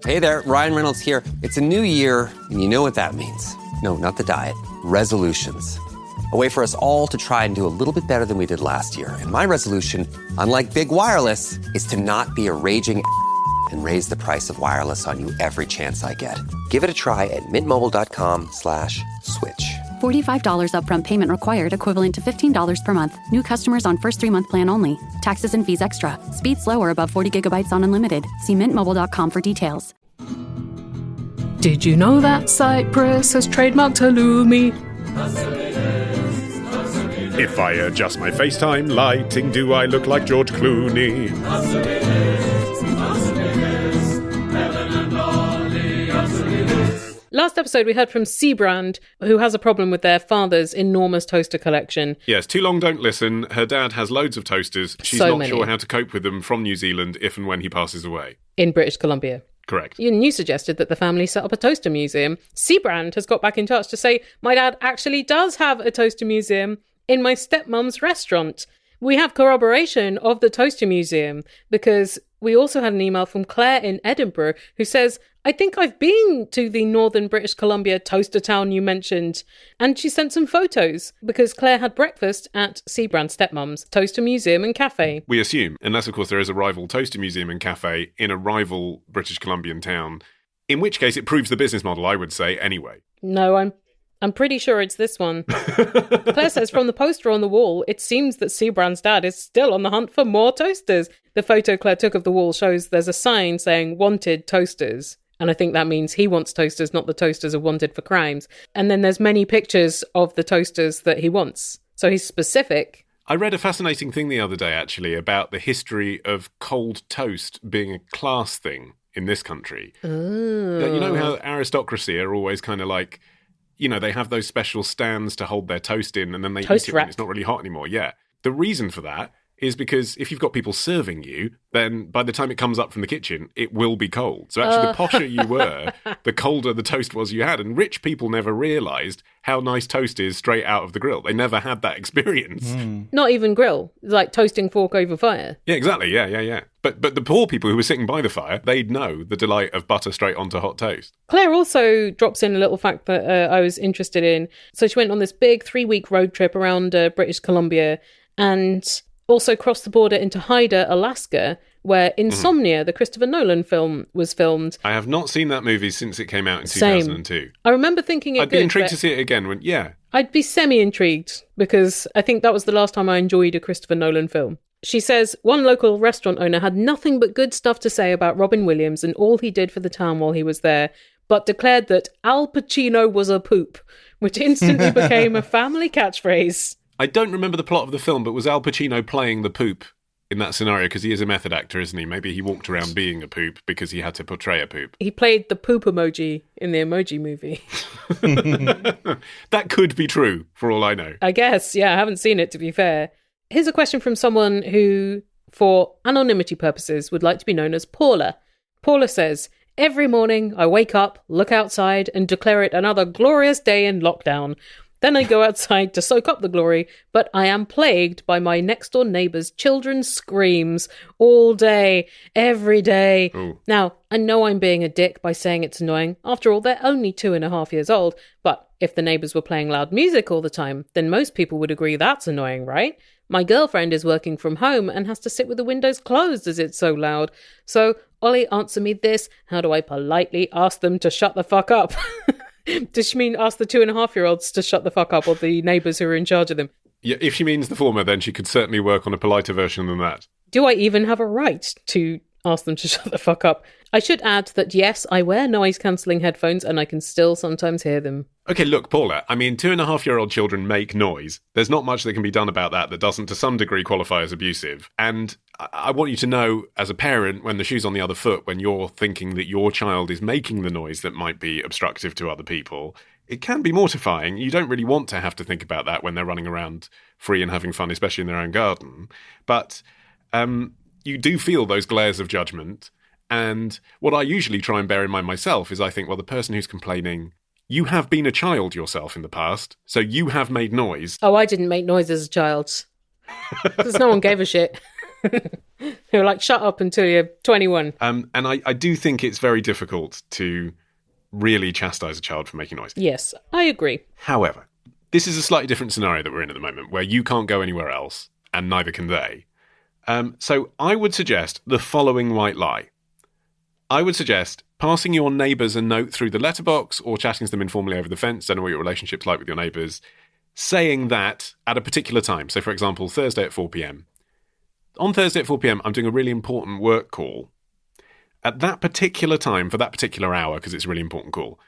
Hey there, Ryan Reynolds here. It's a new year, and you know what that means. No, not the diet. Resolutions. A way for us all to try and do a little bit better than we did last year. And my resolution, unlike big wireless, is to not be a raging and raise the price of wireless on you every chance I get. Give it a try at mintmobile.com/switch. $45 upfront payment required, equivalent to $15 per month. New customers on first 3-month plan only. Taxes and fees extra. Speed slower above 40 gigabytes on unlimited. See mintmobile.com for details. Did you know that Cyprus has trademarked halloumi? If I adjust my FaceTime lighting, do I look like George Clooney? Last episode, we heard from Seabrand, who has a problem with their father's enormous toaster collection. Yes, too long, don't listen. Her dad has loads of toasters. She's So not many. sure how to cope with them from New Zealand if and when he passes away. In British Columbia. Correct. You suggested that the family set up a toaster museum. Seabrand has got back in touch to say, my dad actually does have a toaster museum in my stepmom's restaurant. We have corroboration of the toaster museum because we also had an email from Claire in Edinburgh who says, I think I've been to the northern British Columbia toaster town you mentioned. And she sent some photos because Claire had breakfast at Seabrand's stepmom's toaster museum and cafe. We assume, unless of course there is a rival toaster museum and cafe in a rival British Columbian town, in which case it proves the business model, I would say, anyway. No, I'm pretty sure it's this one. Claire says from the poster on the wall, it seems that Seabrand's dad is still on the hunt for more toasters. The photo Claire took of the wall shows there's a sign saying wanted toasters. And I think that means he wants toasters, not the toasters are wanted for crimes. And then there's many pictures of the toasters that he wants. So he's specific. I read a fascinating thing the other day, actually, about the history of cold toast being a class thing in this country. Oh. You know how aristocracy are always kind of like, you know, they have those special stands to hold their toast in and then they Toast eat it when rack. it's not really hot anymore. Yeah. The reason for that is because if you've got people serving you, then by the time it comes up from the kitchen, it will be cold. So actually, the posher you were, the colder the toast was you had. And rich people never realised how nice toast is straight out of the grill. They never had that experience. Not even grill, like toasting fork over fire. Yeah, exactly. Yeah. But the poor people who were sitting by the fire, they'd know the delight of butter straight onto hot toast. Claire also drops in a little fact that I was interested in. So she went on this big 3-week road trip around British Columbia and also crossed the border into Hyder, Alaska, where Insomnia, the Christopher Nolan film, was filmed. I have not seen that movie since it came out in Same. 2002. I remember thinking I'd be intrigued to see it again. I'd be semi-intrigued because I think that was the last time I enjoyed a Christopher Nolan film. She says one local restaurant owner had nothing but good stuff to say about Robin Williams and all he did for the town while he was there, but declared that Al Pacino was a poop, which instantly became a family catchphrase. I don't remember the plot of the film, but was Al Pacino playing the poop in that scenario? Because he is a method actor, isn't he? Maybe he walked around being a poop because he had to portray a poop. He played the poop emoji in the Emoji Movie. That could be true, for all I know. I guess, yeah, I haven't seen it, to be fair. Here's a question from someone who, for anonymity purposes, would like to be known as Paula. Paula says, every morning I wake up, look outside, and declare it another glorious day in lockdown. Then I go outside to soak up the glory, but I am plagued by my next-door neighbour's children's screams all day, every day. Ooh. Now, I know I'm being a dick by saying it's annoying. After all, they're only 2.5 years old, but if the neighbours were playing loud music all the time, then most people would agree that's annoying, right? My girlfriend is working from home and has to sit with the windows closed as it's so loud. So, Ollie, answer me this. How do I politely ask them to shut the fuck up? Does she mean ask the 2.5-year-olds to shut the fuck up or the neighbours who are in charge of them? Yeah, if she means the former, then she could certainly work on a politer version than that. Do I even have a right to ask them to shut the fuck up? I should add that yes, I wear noise-cancelling headphones and I can still sometimes hear them. Okay, look, Paula, I mean, 2.5-year-old children make noise. There's not much that can be done about that doesn't to some degree qualify as abusive. And I want you to know, as a parent, when the shoe's on the other foot, when you're thinking that your child is making the noise that might be obstructive to other people, it can be mortifying. You don't really want to have to think about that when they're running around free and having fun, especially in their own garden. But you do feel those glares of judgment. And what I usually try and bear in mind myself is I think, well, the person who's complaining, you have been a child yourself in the past, so you have made noise. Oh, I didn't make noise as a child. Because no one gave a shit. Who are like, shut up until you're 21. And I do think it's very difficult to really chastise a child for making noise. Yes, I agree. However, this is a slightly different scenario that we're in at the moment, where you can't go anywhere else, and neither can they. So I would suggest the following white lie. I would suggest passing your neighbours a note through the letterbox or chatting to them informally over the fence, don't know what your relationship's like with your neighbours, saying that at a particular time. So, for example, Thursday at 4 p.m. On Thursday at 4 p.m, I'm doing a really important work call. At that particular time, for that particular hour, because it's a really important call,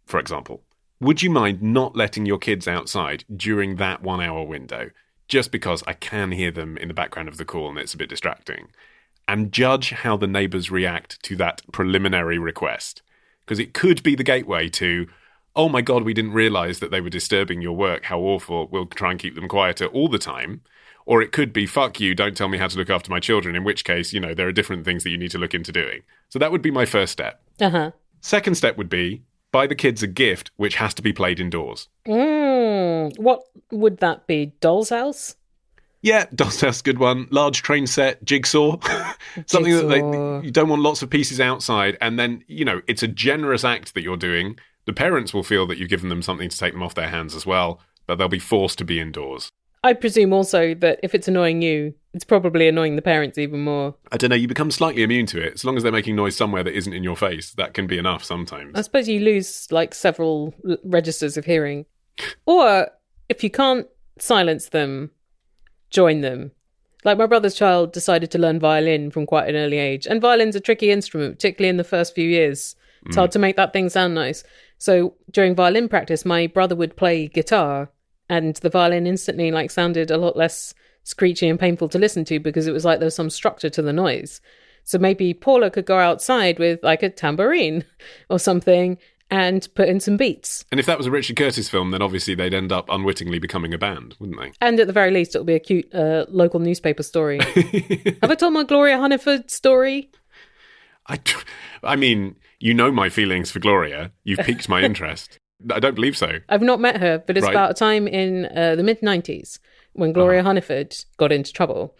for example, would you mind not letting your kids outside during that 1 hour window, just because I can hear them in the background of the call and it's a bit distracting? And judge how the neighbours react to that preliminary request. Because it could be the gateway to, oh my God, we didn't realise that they were disturbing your work, how awful, we'll try and keep them quieter all the time. Or it could be, fuck you, don't tell me how to look after my children, in which case, there are different things that you need to look into doing. So that would be my first step. Uh-huh. Second step would be, buy the kids a gift which has to be played indoors. What would that be? Doll's house? Yeah, Doll's house, good one. Large train set, jigsaw. Something that you don't want lots of pieces outside. And then, it's a generous act that you're doing. The parents will feel that you've given them something to take them off their hands as well, but they'll be forced to be indoors. I presume also that if it's annoying you, it's probably annoying the parents even more. I don't know, you become slightly immune to it. As long as they're making noise somewhere that isn't in your face, that can be enough sometimes. I suppose you lose several registers of hearing. Or if you can't silence them, join them. Like my brother's child decided to learn violin from quite an early age. And violin's a tricky instrument, particularly in the first few years. It's hard to make that thing sound nice. So during violin practice, my brother would play guitar, and the violin instantly sounded a lot less screechy and painful to listen to because it was like there was some structure to the noise. So maybe Paula could go outside with a tambourine or something and put in some beats. And if that was a Richard Curtis film, then obviously they'd end up unwittingly becoming a band, wouldn't they? And at the very least, it'll be a cute local newspaper story. Have I told my Gloria Hunniford story? I mean, my feelings for Gloria. You've piqued my interest. I don't believe so. I've not met her, but it's about a time in the mid-90s when Gloria Hunniford got into trouble.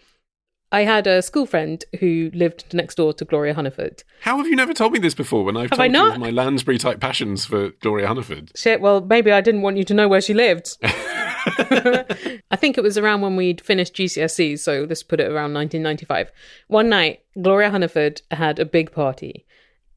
I had a school friend who lived next door to Gloria Hunniford. How have you never told me this before when I've told you of my Lansbury-type passions for Gloria Hunniford? Shit, well, maybe I didn't want you to know where she lived. I think it was around when we'd finished GCSEs, so this put it around 1995. One night, Gloria Hunniford had a big party,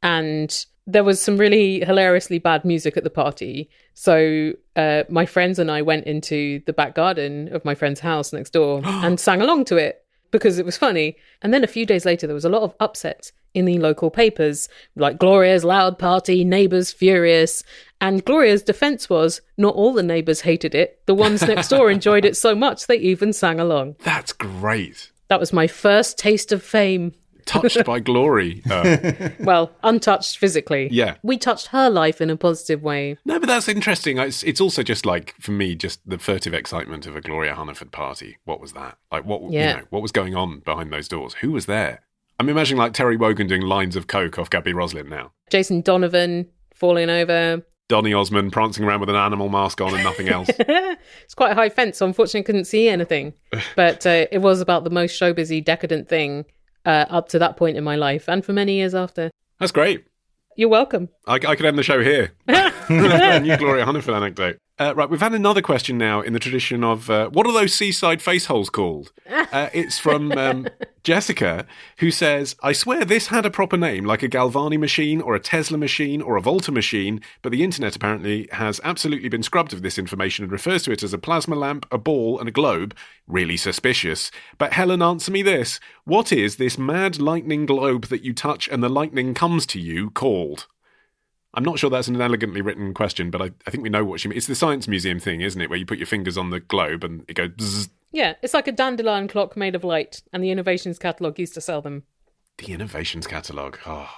and there was some really hilariously bad music at the party. So my friends and I went into the back garden of my friend's house next door and sang along to it because it was funny. And then a few days later, there was a lot of upset in the local papers, like Gloria's loud party, neighbours furious. And Gloria's defence was, not all the neighbours hated it. The ones next door enjoyed it so much they even sang along. That's great. That was my first taste of fame. Touched by glory. Well, untouched physically. Yeah. We touched her life in a positive way. No, but that's interesting. It's also just for me, just the furtive excitement of a Gloria Hunniford party. What was that? What was going on behind those doors? Who was there? I'm imagining Terry Wogan doing lines of coke off Gabby Roslin now. Jason Donovan falling over. Donny Osmond prancing around with an animal mask on and nothing else. It's quite a high fence, so unfortunately I couldn't see anything. But it was about the most showbizy, decadent thing up to that point in my life, and for many years after. That's great. You're welcome. I could end the show here. A new Gloria Hunniford anecdote. Right, we've had another question now in the tradition of, what are those seaside face holes called? It's from Jessica, who says, I swear this had a proper name, like a Galvani machine or a Tesla machine or a Volta machine, but the internet apparently has absolutely been scrubbed of this information and refers to it as a plasma lamp, a ball and a globe. Really suspicious. But Helen, answer me this. What is this mad lightning globe that you touch and the lightning comes to you called? I'm not sure that's an elegantly written question, but I think we know what she means. It's the Science Museum thing, isn't it, where you put your fingers on the globe and it goes bzzz. Yeah, it's like a dandelion clock made of light, and the Innovations catalogue used to sell them. The Innovations catalogue. Oh,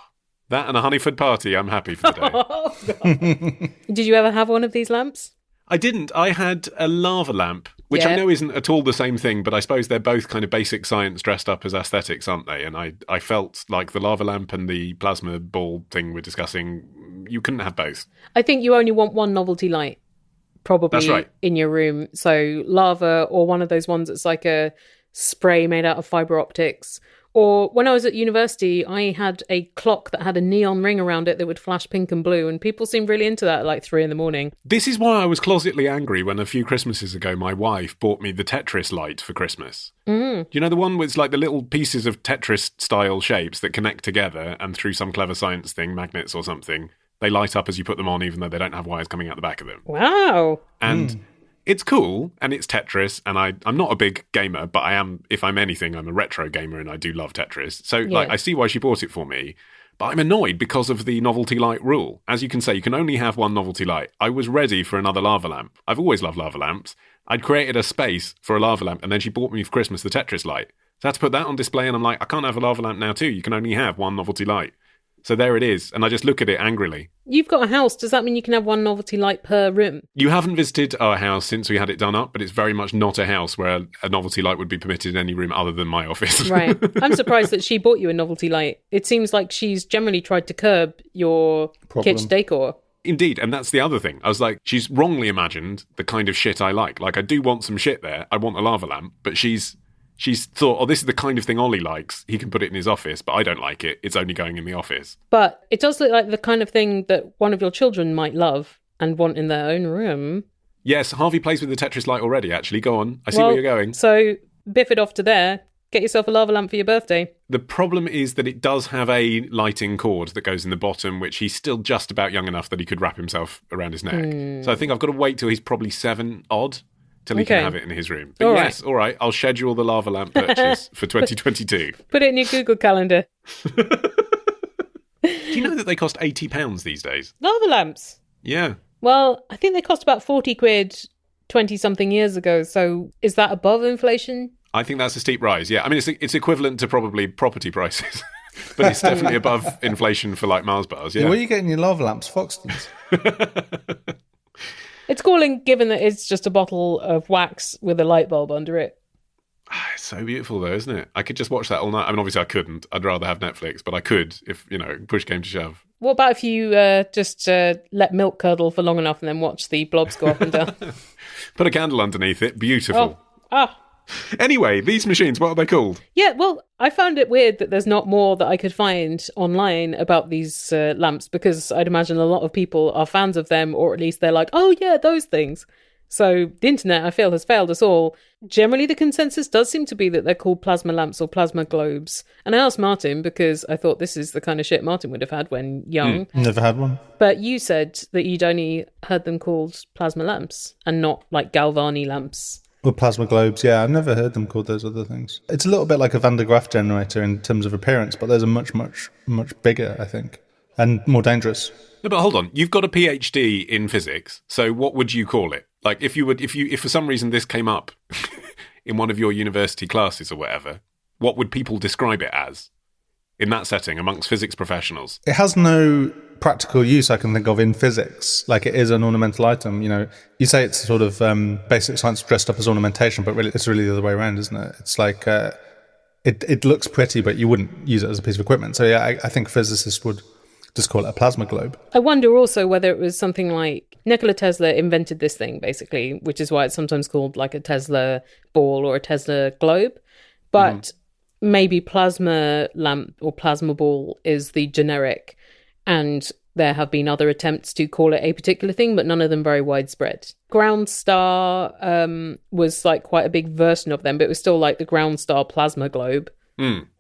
that and a Honeyford party, I'm happy for the day. Oh, God. Did you ever have one of these lamps? I didn't. I had a lava lamp, which I know isn't at all the same thing, but I suppose they're both kind of basic science dressed up as aesthetics, aren't they? And I felt like the lava lamp and the plasma ball thing we're discussing, you couldn't have both. I think you only want one novelty light, probably. That's right. In your room. So lava, or one of those ones that's like a spray made out of fibre optics. Or when I was at university, I had a clock that had a neon ring around it that would flash pink and blue, and people seemed really into that at like 3 a.m. This is why I was closetly angry when a few Christmases ago my wife bought me the Tetris light for Christmas. Do you know the one with like the little pieces of Tetris-style shapes that connect together and through some clever science thing, magnets or something, they light up as you put them on even though they don't have wires coming out the back of them. Wow. And it's cool, and it's Tetris, and I'm not a big gamer, but I am, if I'm anything, I'm a retro gamer, and I do love Tetris. So, I see why she bought it for me, but I'm annoyed because of the novelty light rule. As you can say, you can only have one novelty light. I was ready for another lava lamp. I've always loved lava lamps. I'd created a space for a lava lamp, and then she bought me for Christmas the Tetris light. So I had to put that on display, and I'm like, I can't have a lava lamp now too. You can only have one novelty light. So there it is, and I just look at it angrily. You've got a house. Does that mean you can have one novelty light per room? You haven't visited our house since we had it done up, but it's very much not a house where a novelty light would be permitted in any room other than my office. Right. I'm surprised that she bought you a novelty light. It seems like she's generally tried to curb your kitsch decor. Indeed, and that's the other thing. I was like, she's wrongly imagined the kind of shit I like. Like, I do want some shit there. I want a lava lamp, but she's thought, oh, this is the kind of thing Ollie likes. He can put it in his office, but I don't like it. It's only going in the office. But it does look like the kind of thing that one of your children might love and want in their own room. Yes, Harvey plays with the Tetris light already, actually. Go on. I see where you're going. So, biff it off to there. Get yourself a lava lamp for your birthday. The problem is that it does have a lighting cord that goes in the bottom, which he's still just about young enough that he could wrap himself around his neck. So I think I've got to wait till he's probably 7 odd. Till he can have it in his room. But all right, I'll schedule the lava lamp purchase for 2022. Put it in your Google Calendar. Do you know that they cost £80 these days? Lava lamps? Yeah. Well, I think they cost about 40 quid 20-something years ago, so is that above inflation? I think that's a steep rise, yeah. I mean, it's equivalent to probably property prices, but it's definitely above inflation for like Mars bars, yeah. Where are you getting your lava lamps? Foxtons? It's calling, given that it's just a bottle of wax with a light bulb under it. It's so beautiful, though, isn't it? I could just watch that all night. I mean, obviously I couldn't. I'd rather have Netflix, but I could if, push came to shove. What about if you just let milk curdle for long enough and then watch the blobs go up and down? Put a candle underneath it. Beautiful. Ah. Anyway, these machines, what are they called? Yeah, well, I found it weird that there's not more that I could find online about these lamps, because I'd imagine a lot of people are fans of them, or at least they're like, oh yeah, those things. So the internet, I feel, has failed us all. Generally, the consensus does seem to be that they're called plasma lamps or plasma globes. And I asked Martin because I thought this is the kind of shit Martin would have had when young. Never had one. But you said that you'd only heard them called plasma lamps and not like Galvani lamps. Or plasma globes, yeah. I've never heard them called those other things. It's a little bit like a Van de Graaff generator in terms of appearance, but those are much, much, much bigger, I think, and more dangerous. No, but hold on. You've got a PhD in physics, so what would you call it? Like, if for some reason this came up in one of your university classes or whatever, what would people describe it as in that setting amongst physics professionals? It has no practical use I can think of in physics. Like, it is an ornamental item. You say it's sort of basic science dressed up as ornamentation, but really, it's really the other way around, isn't it? It's like it looks pretty, but you wouldn't use it as a piece of equipment. So yeah, I think physicists would just call it a plasma globe. I wonder also whether it was something like Nikola Tesla invented this thing, basically, which is why it's sometimes called like a Tesla ball or a Tesla globe. But maybe plasma lamp or plasma ball is the generic, and there have been other attempts to call it a particular thing, but none of them very widespread. Ground Star was like quite a big version of them, but it was still like the Ground Star plasma globe.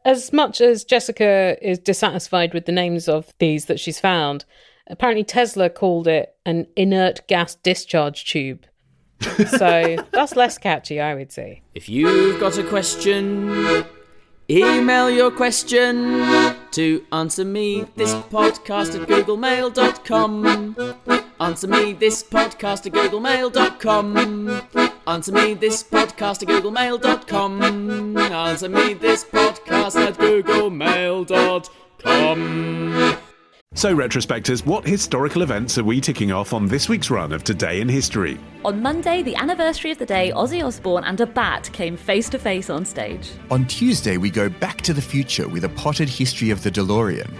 As much as Jessica is dissatisfied with the names of these that she's found, apparently Tesla called it an inert gas discharge tube. So that's less catchy, I would say. If you've got a question, email your question to answermethispodcast@googlemail.com. answermethispodcast@googlemail.com. answermethispodcast@googlemail.com. answermethispodcast@googlemail.com. So, retrospectors, what historical events are we ticking off on this week's run of Today in History? On Monday, the anniversary of the day Ozzy Osbourne and a bat came face to face on stage. On Tuesday, we go back to the future with a potted history of the DeLorean.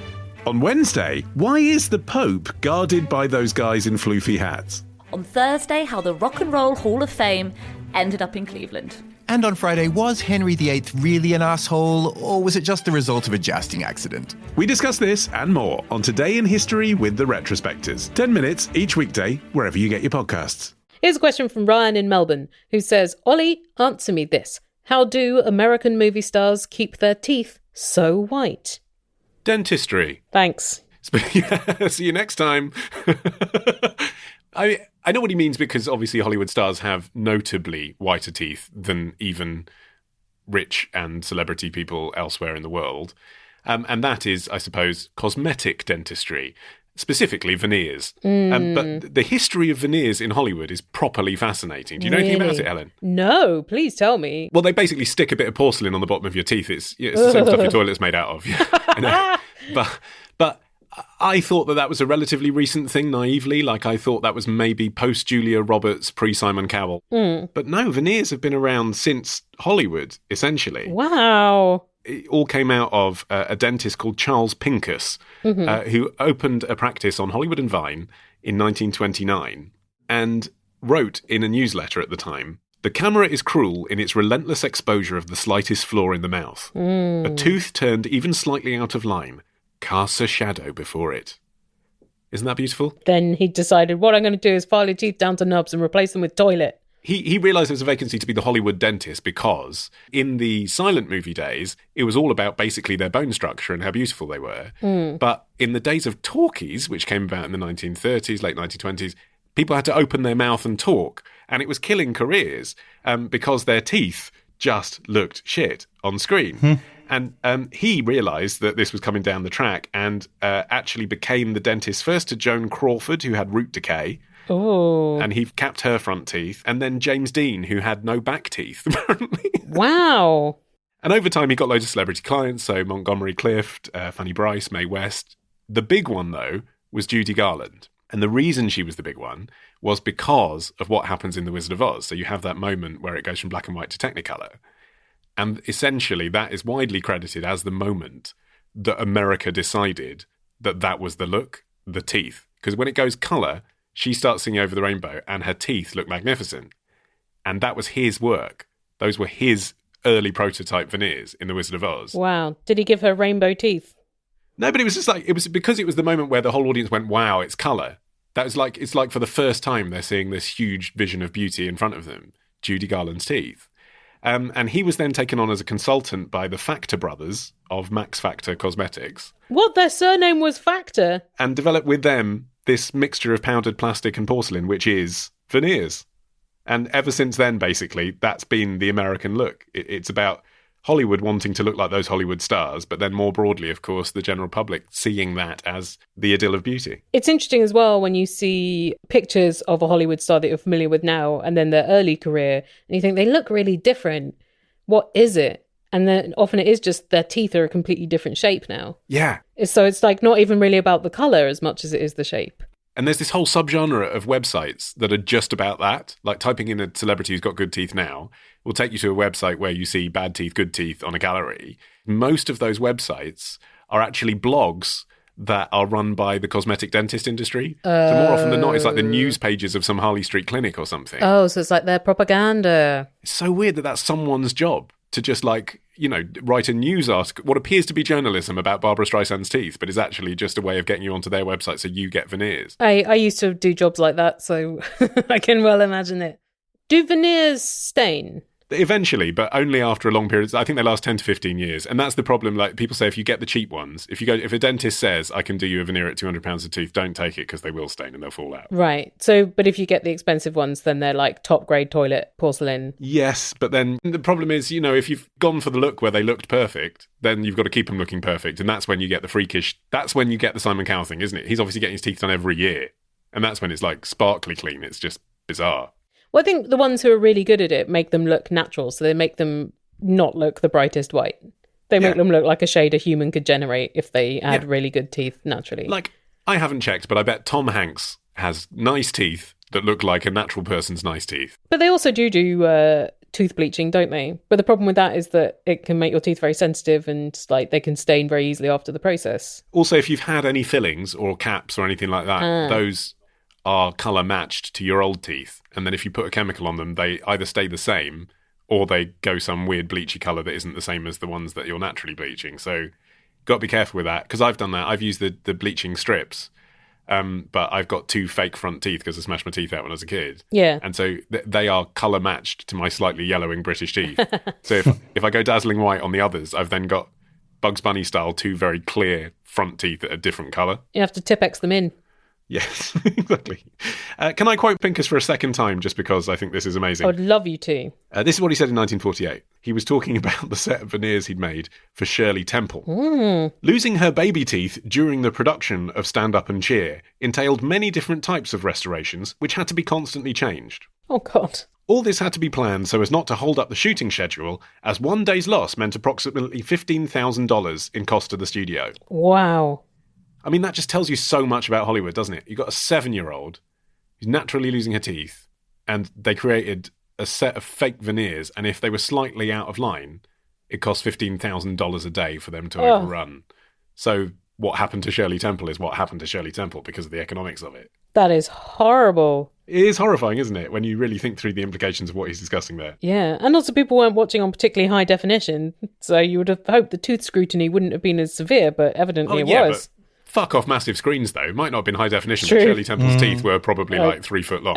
On Wednesday, why is the Pope guarded by those guys in floofy hats? On Thursday, how the Rock and Roll Hall of Fame ended up in Cleveland. And on Friday, was Henry VIII really an asshole, or was it just the result of a jousting accident? We discuss this and more on Today in History with the Retrospectors. 10 minutes each weekday, wherever you get your podcasts. Here's a question from Ryan in Melbourne, who says, Ollie, answer me this. How do American movie stars keep their teeth so white? Dentistry. Thanks. See you next time. I know what he means, because obviously Hollywood stars have notably whiter teeth than even rich and celebrity people elsewhere in the world. And that is, I suppose, cosmetic dentistry, specifically veneers. But the history of veneers in Hollywood is properly fascinating. Do you know anything about it, Ellen? No, please tell me. Well, they basically stick a bit of porcelain on the bottom of your teeth. It's the same stuff your toilet's made out of. Yeah. But I thought that was a relatively recent thing, naively. Like, I thought that was maybe post-Julia Roberts, pre-Simon Cowell. But no, veneers have been around since Hollywood, essentially. Wow. It all came out of a dentist called Charles Pincus, who opened a practice on Hollywood and Vine in 1929 and wrote in a newsletter at the time, "The camera is cruel in its relentless exposure of the slightest flaw in the mouth. A tooth turned even slightly out of line casts a shadow before it." Isn't that beautiful? Then he decided, what I'm going to do is file your teeth down to nubs and replace them with toilet. He realised there was a vacancy to be the Hollywood dentist, because in the silent movie days, it was all about basically their bone structure and how beautiful they were. But in the days of talkies, which came about in the 1930s, late 1920s, people had to open their mouth and talk. And it was killing careers because their teeth just looked shit on screen. And he realised that this was coming down the track and actually became the dentist first to Joan Crawford, who had root decay. Oh. And he capped her front teeth. And then James Dean, who had no back teeth, apparently. Wow. And over time, he got loads of celebrity clients. So Montgomery Clift, Fanny Bryce, Mae West. The big one, though, was Judy Garland. And the reason she was the big one was because of what happens in The Wizard of Oz. So you have that moment where it goes from black and white to Technicolor. And essentially, that is widely credited as the moment that America decided that that was the look, the teeth. Because when it goes colour, she starts singing Over the Rainbow and her teeth look magnificent. And that was his work. Those were his early prototype veneers in The Wizard of Oz. Wow. Did he give her rainbow teeth? No, but it was just like, it was because it was the moment where the whole audience went, wow, it's colour. That was like, it's like for the first time they're seeing this huge vision of beauty in front of them, Judy Garland's teeth. And he was then taken on as a consultant by the Factor brothers of Max Factor Cosmetics. What? Their surname was Factor? And developed with them this mixture of powdered plastic and porcelain, which is veneers. And ever since then, basically, that's been the American look. It's about Hollywood wanting to look like those Hollywood stars, but then more broadly, of course, the general public seeing that as the idyll of beauty. It's interesting as well when you see pictures of a Hollywood star that you're familiar with now and then their early career, and you think they look really different. What is it? And then often it is just their teeth are a completely different shape now. Yeah. So it's like not even really about the colour as much as it is the shape. And there's this whole subgenre of websites that are just about that. Like typing in a celebrity who's got good teeth now will take you to a website where you see bad teeth, good teeth on a gallery. Most of those websites are actually blogs that are run by the cosmetic dentist industry. So more often than not, it's like the news pages of some Harley Street clinic or something. Oh, so it's like their propaganda. It's so weird that that's someone's job to just like, you know, write a news article, what appears to be journalism about Barbara Streisand's teeth, but is actually just a way of getting you onto their website so you get veneers. I used to do jobs like that, so I can well imagine it. Do veneers stain? Eventually, but only after a long period. I think they last 10 to 15 years. And that's the problem. Like people say, if you get the cheap ones, if a dentist says, I can do you a veneer at £200 a tooth, don't take it because they will stain and they'll fall out. Right. So, but if you get the expensive ones, then they're like top grade toilet porcelain. Yes, but then the problem is, you know, if you've gone for the look where they looked perfect, then you've got to keep them looking perfect. And that's when you get the freakish, that's when you get the Simon Cowell thing, isn't it? He's obviously getting his teeth done every year. And that's when it's like sparkly clean. It's just bizarre. Well, I think the ones who are really good at it make them look natural. So they make them not look the brightest white. They make them look like a shade a human could generate if they had really good teeth naturally. Like, I haven't checked, but I bet Tom Hanks has nice teeth that look like a natural person's nice teeth. But they also do tooth bleaching, don't they? But the problem with that is that it can make your teeth very sensitive and like they can stain very easily after the process. Also, if you've had any fillings or caps or anything like that, those are colour matched to your old teeth. And then if you put a chemical on them, they either stay the same or they go some weird bleachy colour that isn't the same as the ones that you're naturally bleaching. So got to be careful with that, because I've done that. I've used the bleaching strips, but I've got 2 fake front teeth because I smashed my teeth out when I was a kid. Yeah. And so they are colour matched to my slightly yellowing British teeth. So if I go dazzling white on the others, I've then got Bugs Bunny style 2 very clear front teeth that are different colour. You have to Tipp-Ex them in. Yes, exactly. Can I quote Pincus for a second time, just because I think this is amazing? I would love you to. This is what he said in 1948. He was talking about the set of veneers he'd made for Shirley Temple. Losing her baby teeth during the production of Stand Up and Cheer entailed many different types of restorations, which had to be constantly changed. Oh, God. All this had to be planned so as not to hold up the shooting schedule, as one day's loss meant approximately $15,000 in cost to the studio. Wow. I mean, that just tells you so much about Hollywood, doesn't it? You've got a 7-year-old who's naturally losing her teeth, and they created a set of fake veneers, and if they were slightly out of line, it cost $15,000 a day for them to overrun. So what happened to Shirley Temple is what happened to Shirley Temple because of the economics of it. That is horrible. It is horrifying, isn't it, when you really think through the implications of what he's discussing there? Yeah, and also people weren't watching on particularly high definition, so you would have hoped the tooth scrutiny wouldn't have been as severe, but evidently it was. Fuck off massive screens, though. Might not have been high definition, but Shirley Temple's teeth were probably like 3 foot long.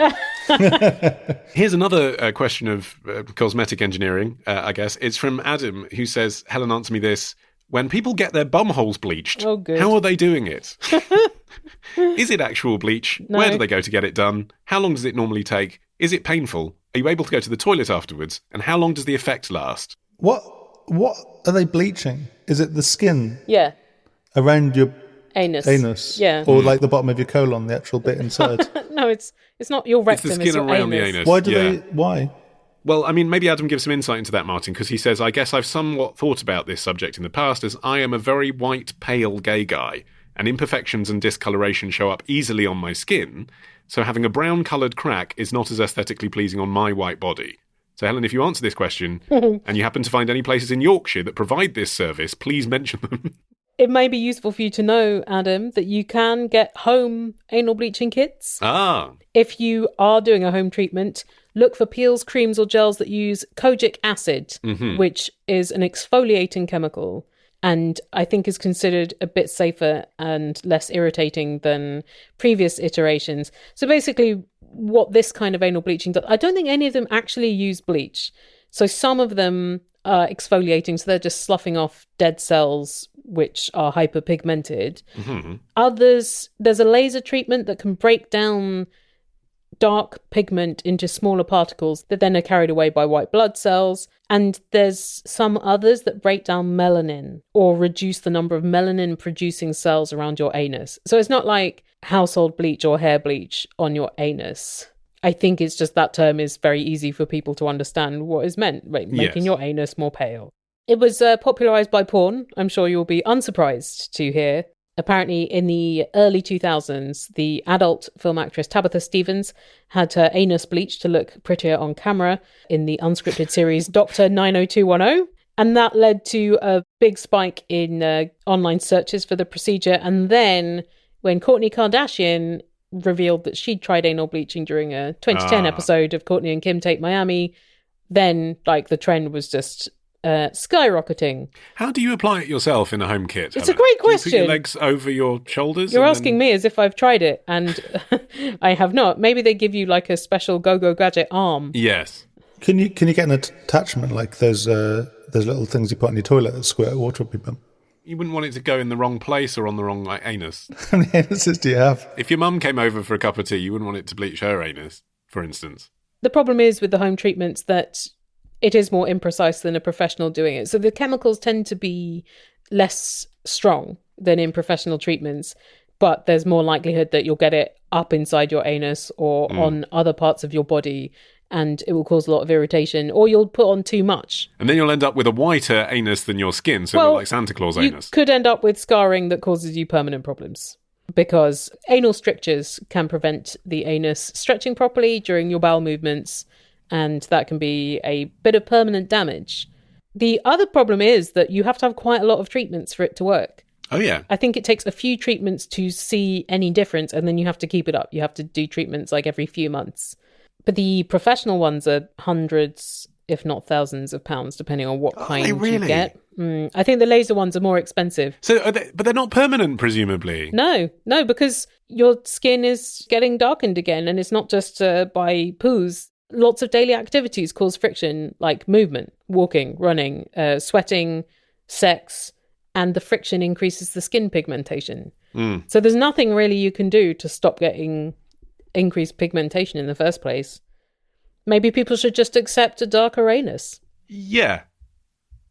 Here's another question of cosmetic engineering, I guess. It's from Adam, who says, Helen, answer me this. When people get their bum holes bleached, how are they doing it? Is it actual bleach? No. Where do they go to get it done? How long does it normally take? Is it painful? Are you able to go to the toilet afterwards? And how long does the effect last? What are they bleaching? Is it the skin? Yeah. Around your Anus. Yeah. Or like the bottom of your colon, the actual bit inside? No, it's not your rectum. It's the skin around the anus. Why? Well, I mean, maybe Adam gives some insight into that, Martin, because he says, I guess I've somewhat thought about this subject in the past, as I am a very white, pale gay guy, and imperfections and discoloration show up easily on my skin, so having a brown-coloured crack is not as aesthetically pleasing on my white body. So, Helen, if you answer this question, and you happen to find any places in Yorkshire that provide this service, please mention them. It may be useful for you to know, Adam, that you can get home anal bleaching kits. If you are doing a home treatment, look for peels, creams or gels that use kojic acid, which is an exfoliating chemical, and I think is considered a bit safer and less irritating than previous iterations. So basically, what this kind of anal bleaching does, I don't think any of them actually use bleach. So some of them are exfoliating, so they're just sloughing off dead cells which are hyperpigmented. Others, there's a laser treatment that can break down dark pigment into smaller particles that then are carried away by white blood cells. And there's some others that break down melanin or reduce the number of melanin producing cells around your anus. So it's not like household bleach or hair bleach on your anus. I think it's just that term is very easy for people to understand what is meant, right? Making your anus more pale. It was popularised by porn. I'm sure you'll be unsurprised to hear. Apparently, in the early 2000s, the adult film actress Tabitha Stevens had her anus bleached to look prettier on camera in the unscripted series Dr. 90210. And that led to a big spike in online searches for the procedure. And then when Kourtney Kardashian revealed that she'd tried anal bleaching during a 2010 episode of Kourtney and Kim Take Miami, then the trend was just skyrocketing. How do you apply it yourself in a home kit? It's a great question. Do you put your legs over your shoulders? You're asking me as if I've tried it, and I have not. Maybe they give you a special go-go gadget arm. Yes. Can you get an attachment like those little things you put in your toilet that squirt water up your bum? You wouldn't want it to go in the wrong place or on the wrong anus. How many anuses do you have? If your mum came over for a cup of tea, you wouldn't want it to bleach her anus, for instance. The problem is with the home treatments that it is more imprecise than a professional doing it. So the chemicals tend to be less strong than in professional treatments, but there's more likelihood that you'll get it up inside your anus or on other parts of your body, and it will cause a lot of irritation, or you'll put on too much. And then you'll end up with a whiter anus than your skin, so it'll look like Santa Claus anus. You could end up with scarring that causes you permanent problems, because anal strictures can prevent the anus stretching properly during your bowel movements, and that can be a bit of permanent damage. The other problem is that you have to have quite a lot of treatments for it to work. Oh, yeah. I think it takes a few treatments to see any difference, and then you have to keep it up. You have to do treatments every few months. But the professional ones are hundreds if not thousands of pounds, depending on what kind really? you get. I think the laser ones are more expensive. So, but they're not permanent, presumably? No, because your skin is getting darkened again, and it's not just by poos. Lots of daily activities cause friction, like movement, walking, running, sweating, sex, and the friction increases the skin pigmentation. So there's nothing really you can do to stop getting increased pigmentation in the first place. Maybe people should just accept a darker anus. Yeah.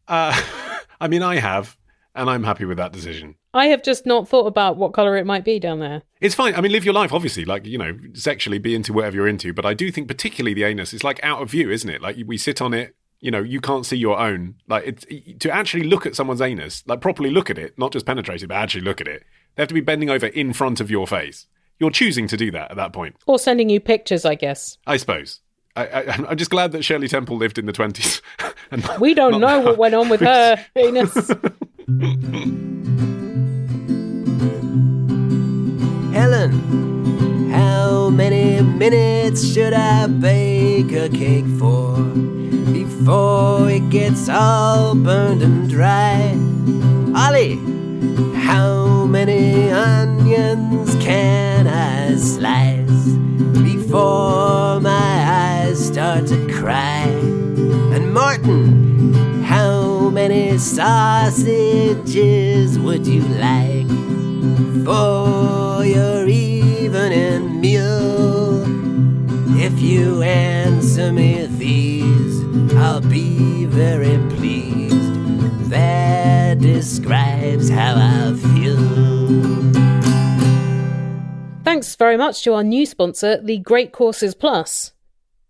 I mean, I have, and I'm happy with that decision. I have just not thought about what colour it might be down there. It's fine. I mean, live your life, obviously. Like, sexually be into whatever you're into. But I do think particularly the anus is like out of view, isn't it? Like we sit on it, you can't see your own. Like to actually look at someone's anus, like properly look at it, not just penetrate it, but actually look at it. They have to be bending over in front of your face. You're choosing to do that at that point. Or sending you pictures, I guess. I suppose. I'm just glad that Shirley Temple lived in the 20s. We don't know what went on with her anus. Helen, how many minutes should I bake a cake for before it gets all burned and dry? Ollie, how many onions can I slice before my eyes start to cry? And Martin, how many sausages would you like for your evening meal? If you answer me these, I'll be very pleased. That describes how I feel. Thanks very much to our new sponsor, the Great Courses Plus,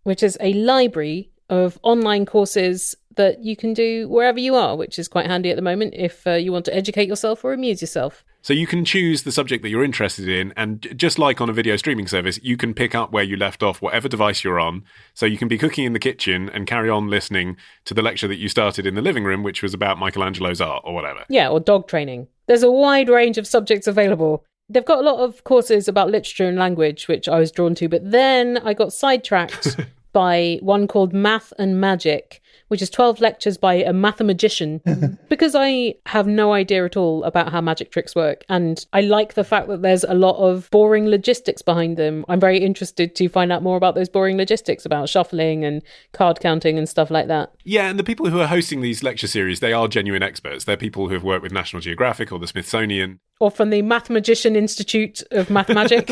which is a library of online courses that you can do wherever you are, which is quite handy at the moment if you want to educate yourself or amuse yourself. So you can choose the subject that you're interested in, and just like on a video streaming service, you can pick up where you left off, whatever device you're on. So you can be cooking in the kitchen and carry on listening to the lecture that you started in the living room, which was about Michelangelo's art or whatever. Yeah, or dog training. There's a wide range of subjects available. They've got a lot of courses about literature and language, which I was drawn to, but then I got sidetracked by one called Math and Magic, which is 12 lectures by a mathemagician, because I have no idea at all about how magic tricks work. And I like the fact that there's a lot of boring logistics behind them. I'm very interested to find out more about those boring logistics, about shuffling and card counting and stuff like that. Yeah, and the people who are hosting these lecture series, they are genuine experts. They're people who have worked with National Geographic or the Smithsonian. Or from the Mathemagician Institute of Mathemagic.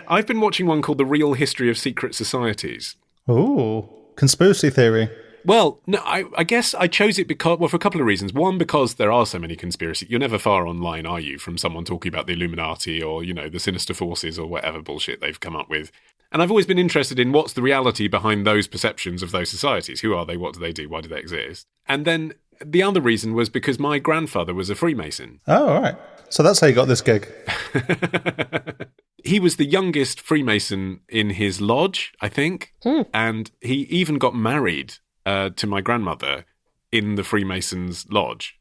I've been watching one called The Real History of Secret Societies. Ooh, conspiracy theory. Well, no, I guess I chose it because, well, for a couple of reasons. One, because there are so many conspiracies. You're never far online, are you, from someone talking about the Illuminati or, the sinister forces or whatever bullshit they've come up with. And I've always been interested in what's the reality behind those perceptions of those societies. Who are they? What do they do? Why do they exist? And then the other reason was because my grandfather was a Freemason. Oh, all right. So that's how you got this gig. He was the youngest Freemason in his lodge, I think. And he even got married to my grandmother in the Freemasons' lodge,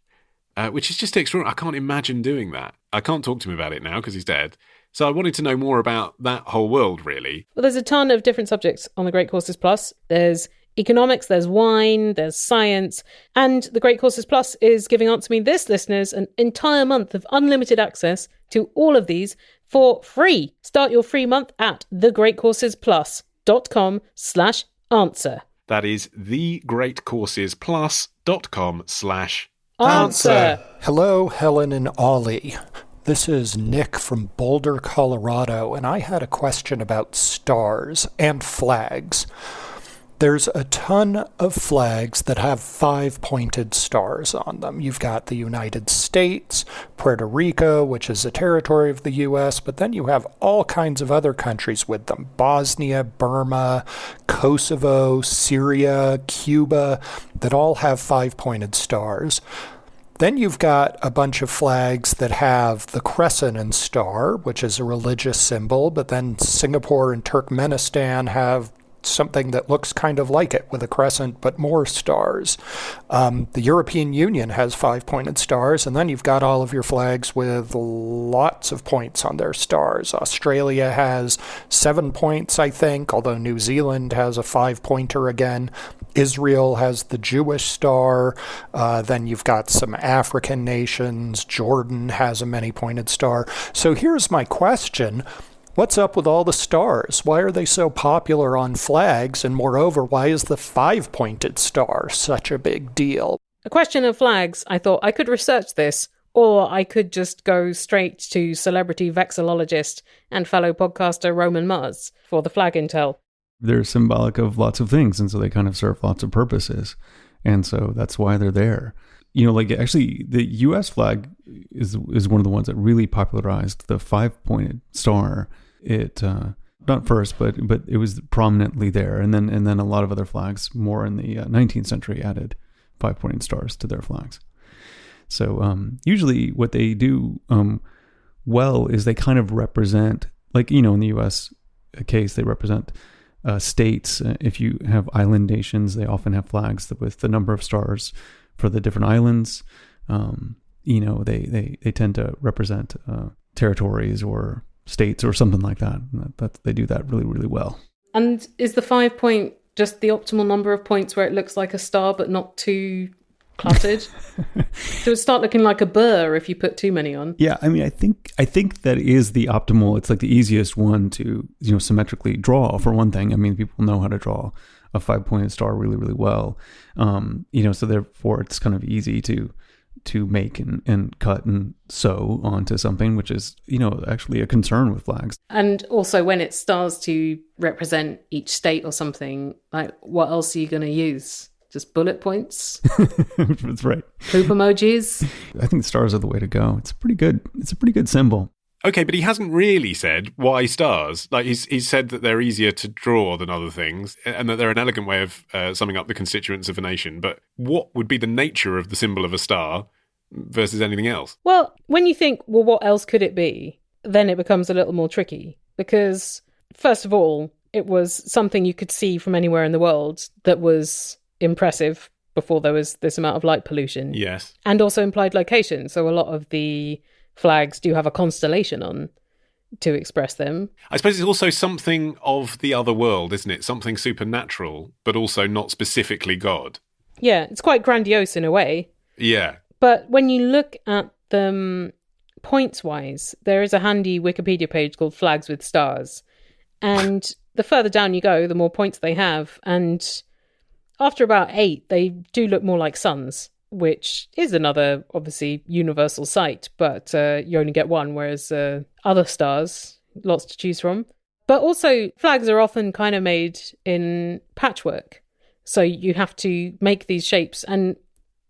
which is just extraordinary. I can't imagine doing that. I can't talk to him about it now because he's dead. So I wanted to know more about that whole world, really. Well, there's a ton of different subjects on the Great Courses Plus. There's economics, there's wine, there's science, and the Great Courses Plus is giving Answer Me This listeners an entire month of unlimited access to all of these for free. Start your free month at thegreatcoursesplus.com/answer. That is thegreatcoursesplus.com/answer. Hello, Helen and Ollie. This is Nick from Boulder, Colorado, and I had a question about stars and flags. There's a ton of flags that have 5-pointed stars on them. You've got the United States, Puerto Rico, which is a territory of the U.S., but then you have all kinds of other countries with them. Bosnia, Burma, Kosovo, Syria, Cuba, that all have 5-pointed stars. Then you've got a bunch of flags that have the crescent and star, which is a religious symbol, but then Singapore and Turkmenistan have something that looks kind of like it with a crescent but more stars. The European Union has 5-pointed stars, and then you've got all of your flags with lots of points on their stars. Australia has 7 points, I think, although New Zealand has a 5-pointer again. Israel has the Jewish star. Then you've got some African nations. Jordan has a many-pointed star. So here's my question. What's up with all the stars? Why are they so popular on flags? And moreover, why is the 5-pointed star such a big deal? A question of flags, I thought I could research this, or I could just go straight to celebrity vexillologist and fellow podcaster Roman Mars for the flag intel. They're symbolic of lots of things, and so they kind of serve lots of purposes. And so that's why they're there. You know, like actually the US flag is one of the ones that really popularized the 5-pointed star. It not first, but it was prominently there, and then a lot of other flags more in the 19th century added 5-pointed stars to their flags. So usually what they do well is they kind of represent, like, you know, in the U.S. case, they represent states. If you have island nations, they often have flags with the number of stars for the different islands. You know, they tend to represent territories or states or something like that. They do that really, really well. And is the 5-point just the optimal number of points where it looks like a star but not too cluttered? So it start looking like a burr if you put too many on. Yeah, I mean, I think that is the optimal. It's like the easiest one to, you know, symmetrically draw, for one thing. I mean, people know how to draw a 5-pointed star really, really well. You know, so therefore it's kind of easy to make and cut and sew onto something, which is, you know, actually a concern with flags. And also when it's stars to represent each state or something, like, what else are you going to use? Just bullet points? That's right. Poop emojis? I think stars are the way to go. It's a pretty good symbol. Okay, but he hasn't really said why stars. Like, he's said that they're easier to draw than other things, and that they're an elegant way of summing up the constituents of a nation. But what would be the nature of the symbol of a star versus anything else? Well, when you think, well, what else could it be? Then it becomes a little more tricky. Because, first of all, it was something you could see from anywhere in the world that was impressive before there was this amount of light pollution. Yes. And also implied location. So a lot of the flags do have a constellation on to express them. I suppose it's also something of the other world, isn't it? Something supernatural, but also not specifically God. Yeah, it's quite grandiose in a way. Yeah. But when you look at them points-wise, there is a handy Wikipedia page called Flags with Stars. And the further down you go, the more points they have. And after about 8, they do look more like suns, which is another, obviously, universal sight, but you only get one, whereas other stars, lots to choose from. But also, flags are often kind of made in patchwork. So you have to make these shapes, and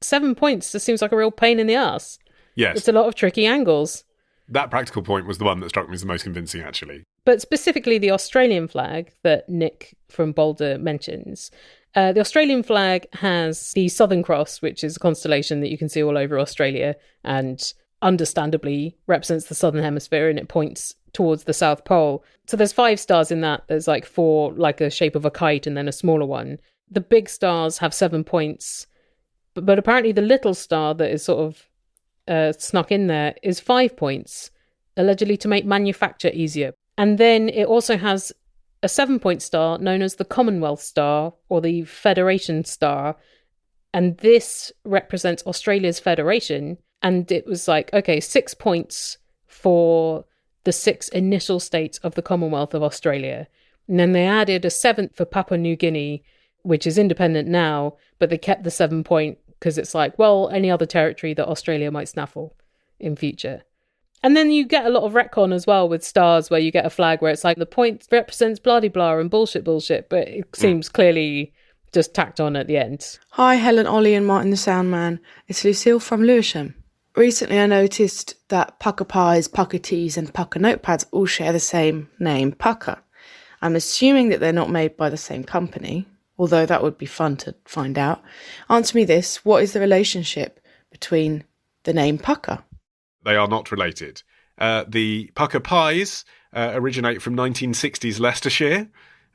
7 points just seems like a real pain in the ass. Yes. It's a lot of tricky angles. That practical point was the one that struck me as the most convincing, actually. But specifically the Australian flag that Nick from Boulder mentions. The Australian flag has the Southern Cross, which is a constellation that you can see all over Australia and understandably represents the Southern Hemisphere, and it points towards the South Pole. So there's 5 stars in that. There's like 4, like a shape of a kite, and then a smaller one. The big stars have 7 points, but apparently the little star that is sort of snuck in there is 5 points, allegedly to make manufacture easier. And then it also has a 7-point star known as the Commonwealth Star or the Federation Star. And this represents Australia's federation. And it was like, okay, 6 points for the 6 initial states of the Commonwealth of Australia. And then they added a 7th for Papua New Guinea, which is independent now, but they kept the 7-point because it's like, well, any other territory that Australia might snaffle in future. And then you get a lot of retcon as well with stars, where you get a flag where it's like the point represents blah-de-blah and bullshit, but it seems clearly just tacked on at the end. Hi, Helen, Ollie and Martin the Soundman. It's Lucille from Lewisham. Recently I noticed that pucker pies, pucker teas and pucker notepads all share the same name, Pucker. I'm assuming that they're not made by the same company, although that would be fun to find out. Answer me this, what is the relationship between the name Pucker? They are not related. The pucker pies originate from 1960s Leicestershire,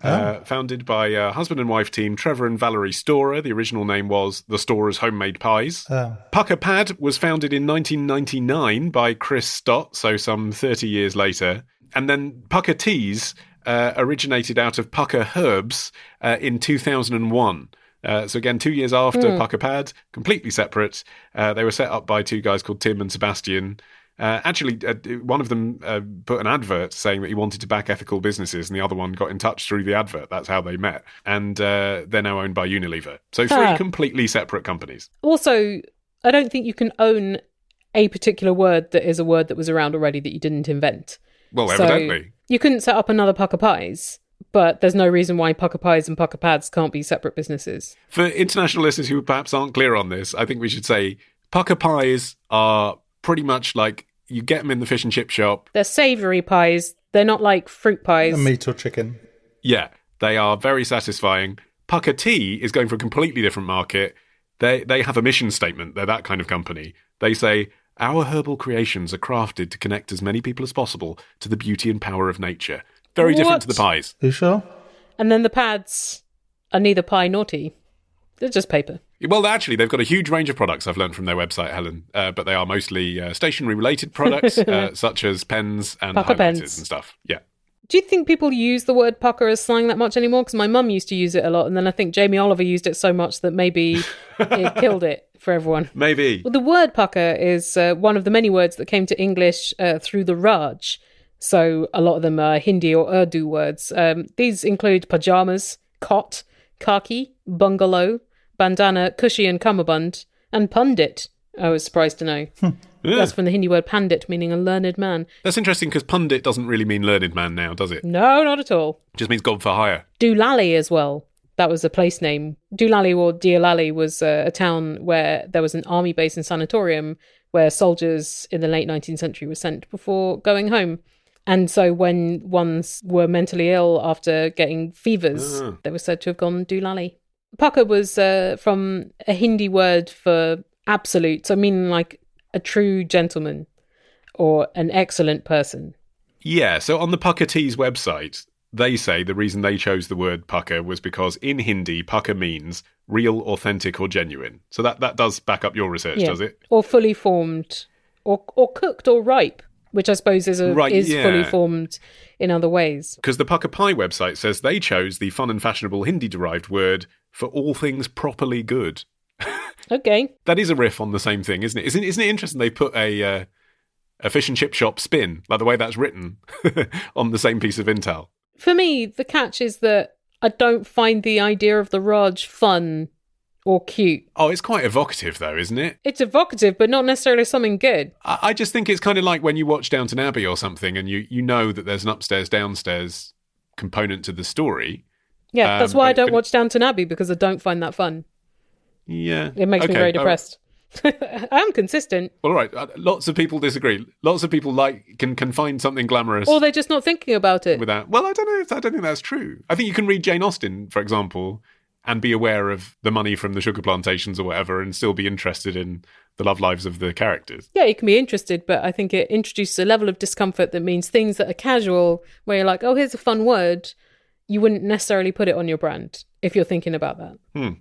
founded by husband and wife team Trevor and Valerie Storer. The original name was The Storers Homemade Pies. Pucker Pad was founded in 1999 by Chris Stott, so some 30 years later. And then Pucker Teas originated out of Pucker Herbs in 2001. So again, 2 years after Pucker Pad, completely separate. They were set up by two guys called Tim and Sebastian. Actually, one of them put an advert saying that he wanted to back ethical businesses, and the other one got in touch through the advert. That's how they met. And they're now owned by Unilever. So three completely separate companies. Also, I don't think you can own a particular word that is a word that was around already that you didn't invent. Well, evidently. So you couldn't set up another Pucker Pies, but there's no reason why Pucker Pies and Pucker Pads can't be separate businesses. For international listeners who perhaps aren't clear on this, I think we should say Pucker Pies are pretty much like you get them in the fish and chip shop. They're savoury pies. They're not like fruit pies. Meat or chicken. Yeah, they are very satisfying. Pucker Tea is going for a completely different market. They have a mission statement. They're that kind of company. They say, our herbal creations are crafted to connect as many people as possible to the beauty and power of nature. Very different to the pies. You sure? And then the pads are neither pie nor tea. They're just paper. Well, actually, they've got a huge range of products I've learned from their website, Helen, but they are mostly stationery-related products, such as pens and Pucker highlighters pens. and stuff. Yeah. Do you think people use the word pucker as slang that much anymore? Because my mum used to use it a lot, and then I think Jamie Oliver used it so much that maybe it killed it for everyone. Maybe. Well, the word pucker is one of the many words that came to English through the Raj. So a lot of them are Hindi or Urdu words. These include pajamas, cot, khaki, bungalow, bandana, cushy and cummerbund, and pundit. I was surprised to know. That's from the Hindi word pandit, meaning a learned man. That's interesting because pundit doesn't really mean learned man now, does it? No, not at all. It just means God for hire. Doolally as well. That was a place name. Doolally or Deolali was a town where there was an army base and sanatorium where soldiers in the late 19th century were sent before going home. And so when ones were mentally ill after getting fevers, they were said to have gone doolally. Pucker was from a Hindi word for absolute, so meaning like a true gentleman or an excellent person. Yeah, so on the Pucker Teas website, they say the reason they chose the word pucker was because in Hindi, pucker means real, authentic, or genuine. So that does back up your research, does it? Or fully formed, or cooked or ripe, which I suppose is fully formed in other ways. Because the Pucker Pie website says they chose the fun and fashionable Hindi-derived word for all things properly good. Okay. That is a riff on the same thing, isn't it? Isn't it interesting they put a fish and chip shop spin, like the way that's written, on the same piece of intel? For me, the catch is that I don't find the idea of the Raj fun or cute. Oh, it's quite evocative, though, isn't it? It's evocative, but not necessarily something good. I just think it's kind of like when you watch Downton Abbey or something and you know that there's an upstairs-downstairs component to the story. Yeah, that's why I don't watch Downton Abbey, because I don't find that fun. Yeah. It makes me very depressed. I'm consistent. Well, all right. Lots of people disagree. Lots of people can find something glamorous. Or they're just not thinking about it. Well, I don't think that's true. I think you can read Jane Austen, for example, and be aware of the money from the sugar plantations or whatever and still be interested in the love lives of the characters. Yeah, you can be interested, but I think it introduces a level of discomfort that means things that are casual, where you're like, oh, here's a fun word. You wouldn't necessarily put it on your brand if you're thinking about that.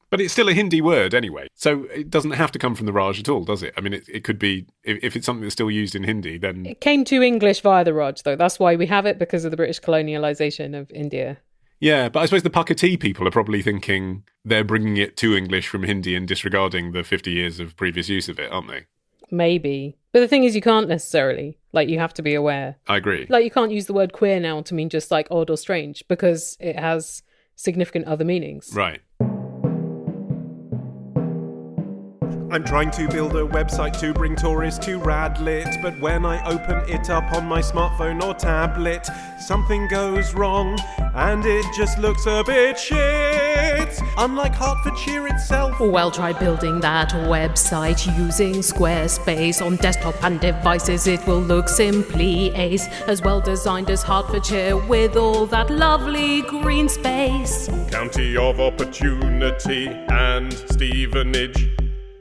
But it's still a Hindi word anyway, so it doesn't have to come from the Raj at all, does it? I mean, it could be, if it's something that's still used in Hindi, then... It came to English via the Raj, though. That's why we have it, because of the British colonialisation of India. Yeah, but I suppose the Pucker Tea people are probably thinking they're bringing it to English from Hindi and disregarding the 50 years of previous use of it, aren't they? Maybe. But the thing is, you can't necessarily. Like, you have to be aware. I agree. Like, you can't use the word queer now to mean just, like, odd or strange, because it has significant other meanings. Right. I'm trying to build a website to bring tourists to Radlit, but when I open it up on my smartphone or tablet, something goes wrong and it just looks a bit shit. Unlike Hertfordshire itself. Well, try building that website using Squarespace on desktop and devices. It will look simply ace, as well designed as Hertfordshire with all that lovely green space. County of Opportunity and Stevenage.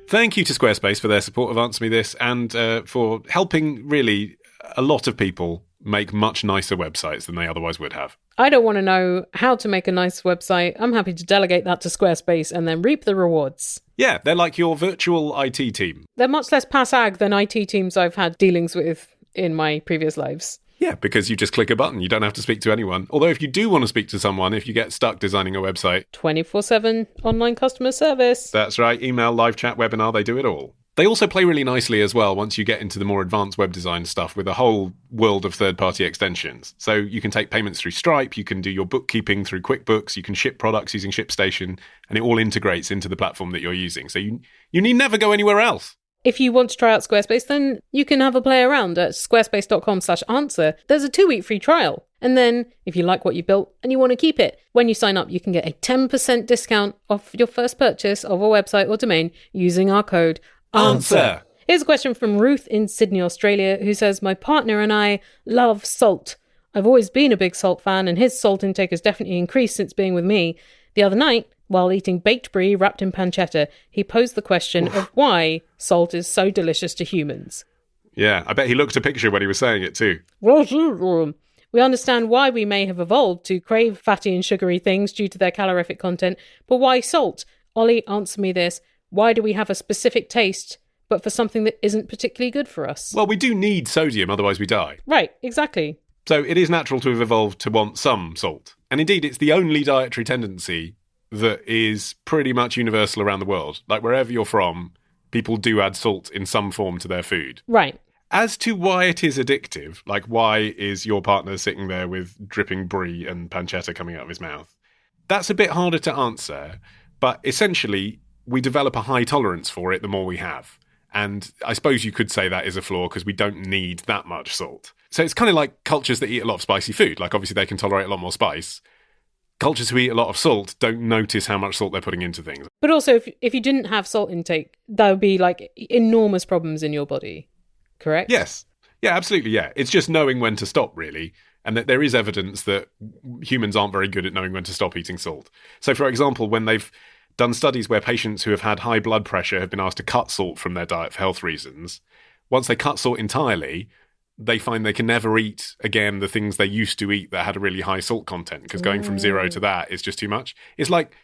Thank you to Squarespace for their support of Answer Me This and for helping really a lot of people make much nicer websites than they otherwise would have. I don't want to know how to make a nice website. I'm happy to delegate that to Squarespace and then reap the rewards. Yeah, they're like your virtual IT team. They're much less pass-ag than IT teams I've had dealings with in my previous lives. Yeah, because you just click a button. You don't have to speak to anyone. Although if you do want to speak to someone, if you get stuck designing a website... 24/7 online customer service. That's right. Email, live chat, webinar, they do it all. They also play really nicely as well once you get into the more advanced web design stuff with a whole world of third-party extensions. So you can take payments through Stripe, you can do your bookkeeping through QuickBooks, you can ship products using ShipStation, and it all integrates into the platform that you're using. So you need never go anywhere else. If you want to try out Squarespace, then you can have a play around at squarespace.com/answer. There's a 2-week free trial. And then, if you like what you built and you want to keep it, when you sign up, you can get a 10% discount off your first purchase of a website or domain using our code ANSWER. Here's a question from Ruth in Sydney, Australia, who says, my partner and I love salt. I've always been a big salt fan, and his salt intake has definitely increased since being with me. The other night, while eating baked brie wrapped in pancetta, he posed the question of why salt is so delicious to humans. Yeah, I bet he looked a picture when he was saying it too. We understand why we may have evolved to crave fatty and sugary things due to their calorific content, but why salt? Ollie, answer me this. Why do we have a specific taste, but for something that isn't particularly good for us? Well, we do need sodium, otherwise we die. Right, exactly. So it is natural to have evolved to want some salt. And indeed, it's the only dietary tendency that is pretty much universal around the world. Like wherever you're from, people do add salt in some form to their food. Right. As to why it is addictive, like why is your partner sitting there with dripping brie and pancetta coming out of his mouth? That's a bit harder to answer, but essentially we develop a high tolerance for it the more we have. And I suppose you could say that is a flaw because we don't need that much salt. So it's kind of like cultures that eat a lot of spicy food. Like obviously they can tolerate a lot more spice. Cultures who eat a lot of salt don't notice how much salt they're putting into things. But also, if you didn't have salt intake, that would be like enormous problems in your body, correct? Yes. Yeah, absolutely, yeah. It's just knowing when to stop, really. And that there is evidence that humans aren't very good at knowing when to stop eating salt. So, for example, when they've done studies where patients who have had high blood pressure have been asked to cut salt from their diet for health reasons, once they cut salt entirely, they find they can never eat again the things they used to eat that had a really high salt content, because going from 0 to that is just too much. It's like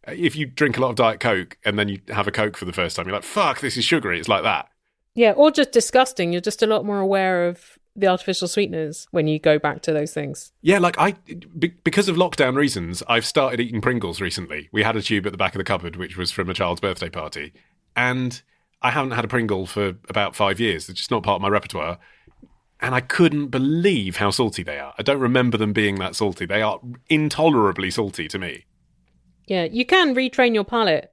if you drink a lot of Diet Coke and then you have a Coke for the first time, you're like, fuck, this is sugary. It's like that. Yeah, or just disgusting. You're just a lot more aware of the artificial sweeteners when you go back to those things. Yeah, like because of lockdown reasons, I've started eating Pringles recently. We had a tube at the back of the cupboard, which was from a child's birthday party. And I haven't had a Pringle for about 5 years. It's just not part of my repertoire. And I couldn't believe how salty they are. I don't remember them being that salty. They are intolerably salty to me. Yeah, you can retrain your palate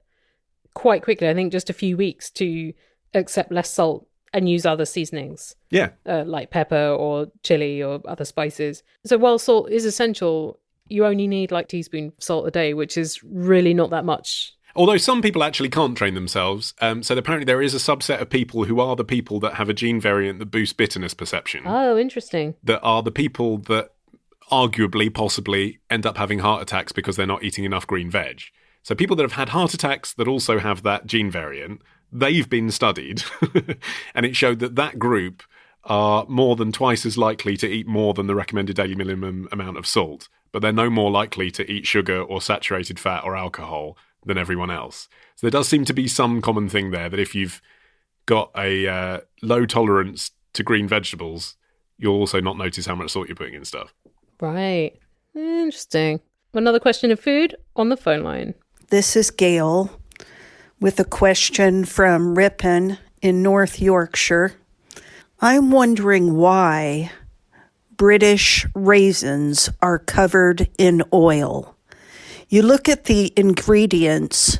quite quickly. I think just a few weeks to accept less salt and use other seasonings. Yeah. Like pepper or chili or other spices. So while salt is essential, you only need like a teaspoon of salt a day, which is really not that much. Although some people actually can't train themselves. So apparently there is a subset of people who are the people that have a gene variant that boosts bitterness perception. Oh, interesting. That are the people that arguably, possibly end up having heart attacks because they're not eating enough green veg. So people that have had heart attacks that also have that gene variant, they've been studied. And it showed that that group are more than twice as likely to eat more than the recommended daily minimum amount of salt. But they're no more likely to eat sugar or saturated fat or alcohol than everyone else. So there does seem to be some common thing there that if you've got a low tolerance to green vegetables, you'll also not notice how much salt you're putting in stuff. Right. Interesting. Another question of food on the phone line. This is Gail with a question from Ripon in North Yorkshire. I'm wondering why British raisins are covered in oil. You look at the ingredients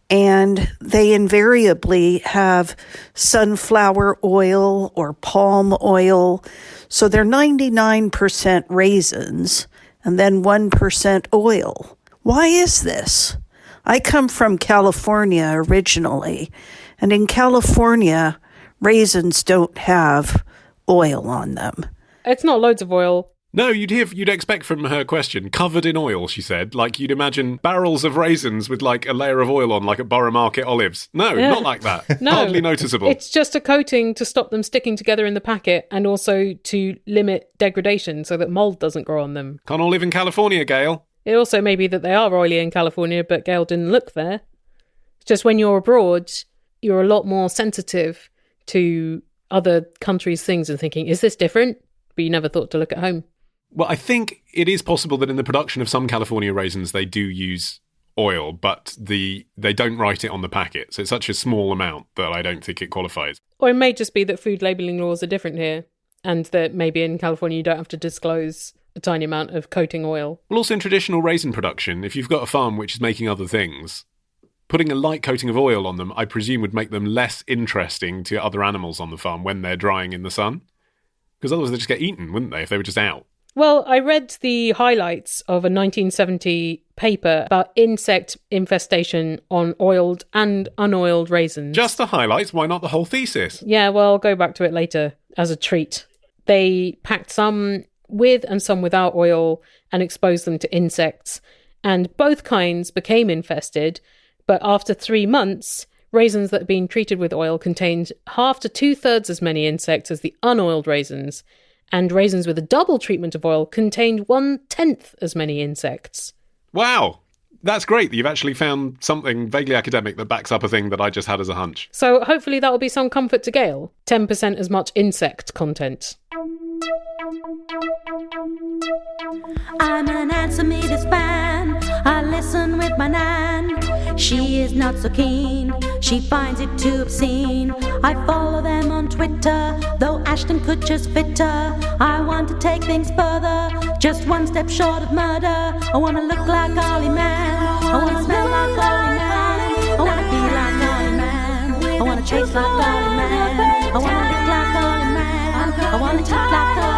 and they invariably have sunflower oil or palm oil. So they're 99% raisins and then 1% oil. Why is this? I come from California originally, and in California, raisins don't have oil on them. It's not loads of oil. No, you'd expect from her question, covered in oil, she said. Like, you'd imagine barrels of raisins with, like, a layer of oil on, like at Borough Market olives. No, not like that. No, hardly noticeable. It's just a coating to stop them sticking together in the packet and also to limit degradation so that mould doesn't grow on them. Can't all live in California, Gail. It also may be that they are oily in California, but Gail didn't look there. It's just when you're abroad, you're a lot more sensitive to other countries' things and thinking, is this different? But you never thought to look at home. Well, I think it is possible that in the production of some California raisins, they do use oil, but they don't write it on the packet. So it's such a small amount that I don't think it qualifies. Or it may just be that food labelling laws are different here, and that maybe in California you don't have to disclose a tiny amount of coating oil. Well, also in traditional raisin production, if you've got a farm which is making other things, putting a light coating of oil on them, I presume, would make them less interesting to other animals on the farm when they're drying in the sun. Because otherwise they'd just get eaten, wouldn't they, if they were just out? Well, I read the highlights of a 1970 paper about insect infestation on oiled and unoiled raisins. Just the highlights? Why not the whole thesis? Yeah, well, I'll go back to it later as a treat. They packed some with and some without oil and exposed them to insects. And both kinds became infested, but after 3 months, raisins that had been treated with oil contained half to 2/3 as many insects as the unoiled raisins. And raisins with a double treatment of oil contained 1/10 as many insects. Wow! That's great that you've actually found something vaguely academic that backs up a thing that I just had as a hunch. So hopefully that will be some comfort to Gail. 10% as much insect content. I'm an Answer Me This fan. I listen with my nan. She is not so keen. She finds it too obscene. I follow them on Twitter, though Ashton Kutcher's fitter. I want to take things further, just one step short of murder. I want to look like Ollie Man. I want to smell like Ollie Man. I want to be like Ollie Man. I want to chase like Ollie Man. I want to look like Ollie Man. I want to talk like Ollie Man.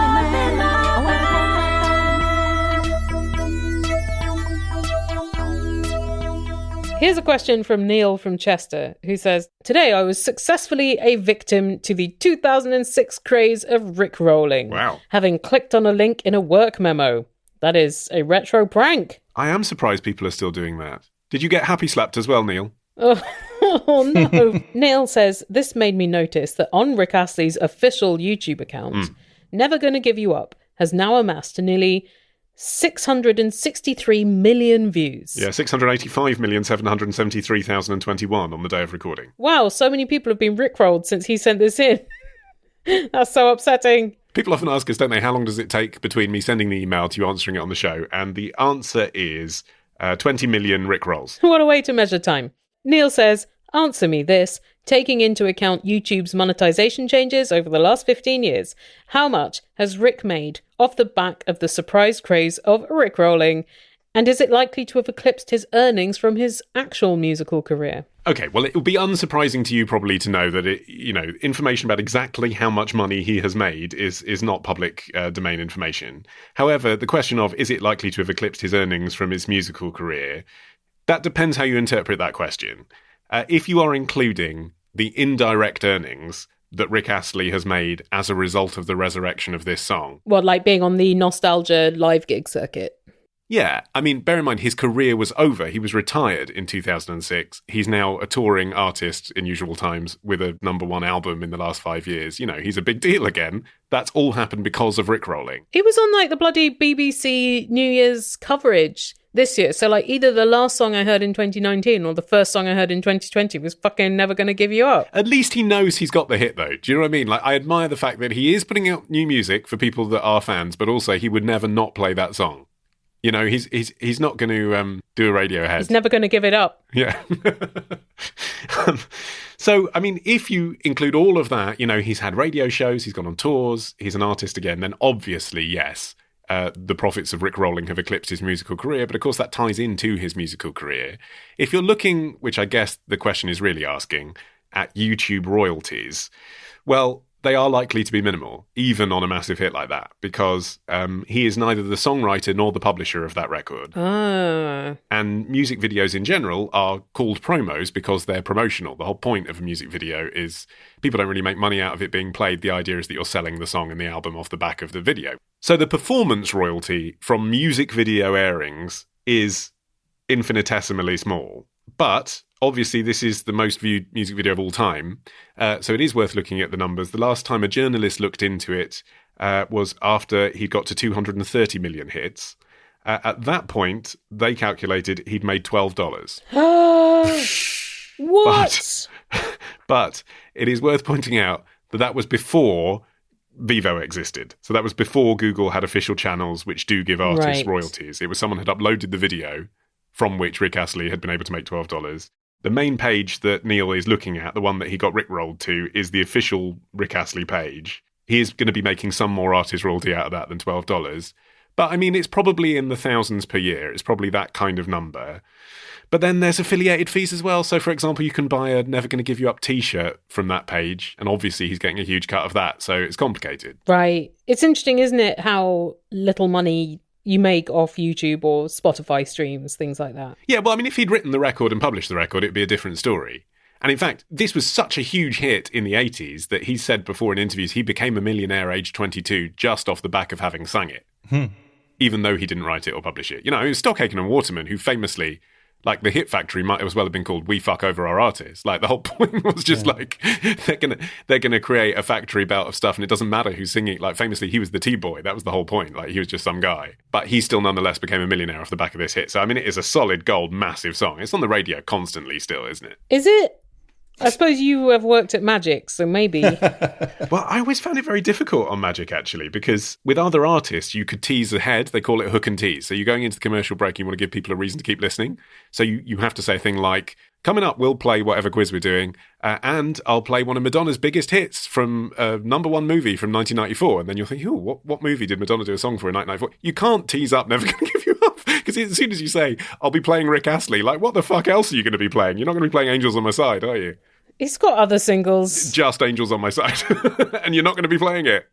Here's a question from Neil from Chester, who says, today I was successfully a victim to the 2006 craze of Rickrolling. Wow. Having clicked on a link in a work memo. That is a retro prank. I am surprised people are still doing that. Did you get happy slapped as well, Neil? Oh no. Neil says, this made me notice that on Rick Astley's official YouTube account, Never Gonna Give You Up has now amassed nearly 663 million views. Yeah, 685,773,021 on the day of recording. Wow, so many people have been rickrolled since he sent this in. That's so upsetting. People often ask us, don't they, how long does it take between me sending the email to you answering it on the show? And the answer is 20 million rickrolls. What a way to measure time. Neil says, answer me this. Taking into account YouTube's monetization changes over the last 15 years, how much has Rick made off the back of the surprise craze of Rickrolling? And is it likely to have eclipsed his earnings from his actual musical career? Okay, well, it will be unsurprising to you probably to know that information about exactly how much money he has made is not public domain information. However, the question of is it likely to have eclipsed his earnings from his musical career, that depends how you interpret that question. If you are including the indirect earnings that Rick Astley has made as a result of the resurrection of this song. What, like being on the Nostalgia live gig circuit? Yeah, I mean, bear in mind, his career was over. He was retired in 2006. He's now a touring artist in usual times with a #1 album in the last 5 years. You know, he's a big deal again. That's all happened because of Rickrolling. He was on like the bloody BBC New Year's coverage this year. So like either the last song I heard in 2019 or the first song I heard in 2020 was fucking Never Gonna Give You Up. At least he knows he's got the hit though. Do you know what I mean? Like, I admire the fact that he is putting out new music for people that are fans, but also he would never not play that song. You know, he's not going to do a Radiohead. He's never going to give it up. Yeah. So, I mean, if you include all of that, you know, he's had radio shows, he's gone on tours, he's an artist again, then obviously, yes, the profits of Rickrolling have eclipsed his musical career, but of course that ties into his musical career. If you're looking, which I guess the question is really asking, at YouTube royalties, well, they are likely to be minimal, even on a massive hit like that, because he is neither the songwriter nor the publisher of that record. Ah. And music videos in general are called promos because they're promotional. The whole point of a music video is people don't really make money out of it being played. The idea is that you're selling the song and the album off the back of the video. So the performance royalty from music video airings is infinitesimally small. But obviously this is the most viewed music video of all time. So it is worth looking at the numbers. The last time a journalist looked into it was after he got to 230 million hits. At that point, they calculated he'd made $12. What? But it is worth pointing out that that was before Vivo existed. So that was before Google had official channels which do give artists royalties. It was someone had uploaded the video from which Rick Astley had been able to make $12. The main page that Neil is looking at, the one that he got rickrolled to, is the official Rick Astley page. He is going to be making some more artist royalty out of that than $12. But, I mean, it's probably in the thousands per year. It's probably that kind of number. But then there's affiliated fees as well. So, for example, you can buy a Never Gonna Give You Up t-shirt from that page. And obviously he's getting a huge cut of that. So it's complicated. Right. It's interesting, isn't it, how little money you make off YouTube or Spotify streams, things like that. Yeah, well, I mean, if he'd written the record and published the record, it'd be a different story. And in fact, this was such a huge hit in the 80s that he said before in interviews he became a millionaire aged 22 just off the back of having sung it. Even though he didn't write it or publish it. You know, it was Stockaken and Waterman who famously, like, the Hit Factory might as well have been called We Fuck Over Our Artists. Like, the whole point was just like, they're gonna create a factory belt of stuff and it doesn't matter who's singing. Like, famously, he was the T-boy. That was the whole point. Like, he was just some guy. But he still nonetheless became a millionaire off the back of this hit. So, I mean, it is a solid gold, massive song. It's on the radio constantly still, isn't it? Is it? I suppose you have worked at Magic, so maybe. Well, I always found it very difficult on Magic, actually, because with other artists, you could tease ahead. They call it hook and tease. So you're going into the commercial break, you want to give people a reason to keep listening. So you have to say a thing like, coming up, we'll play whatever quiz we're doing, and I'll play one of Madonna's biggest hits from a number one movie from 1994. And then you'll think, what movie did Madonna do a song for in 1994? You can't tease up Never Gonna Give You Up. Because as soon as you say, I'll be playing Rick Astley, like, what the fuck else are you going to be playing? You're not going to be playing Angels on My Side, are you? He's got other singles. Just Angels on My Side. And you're not going to be playing it.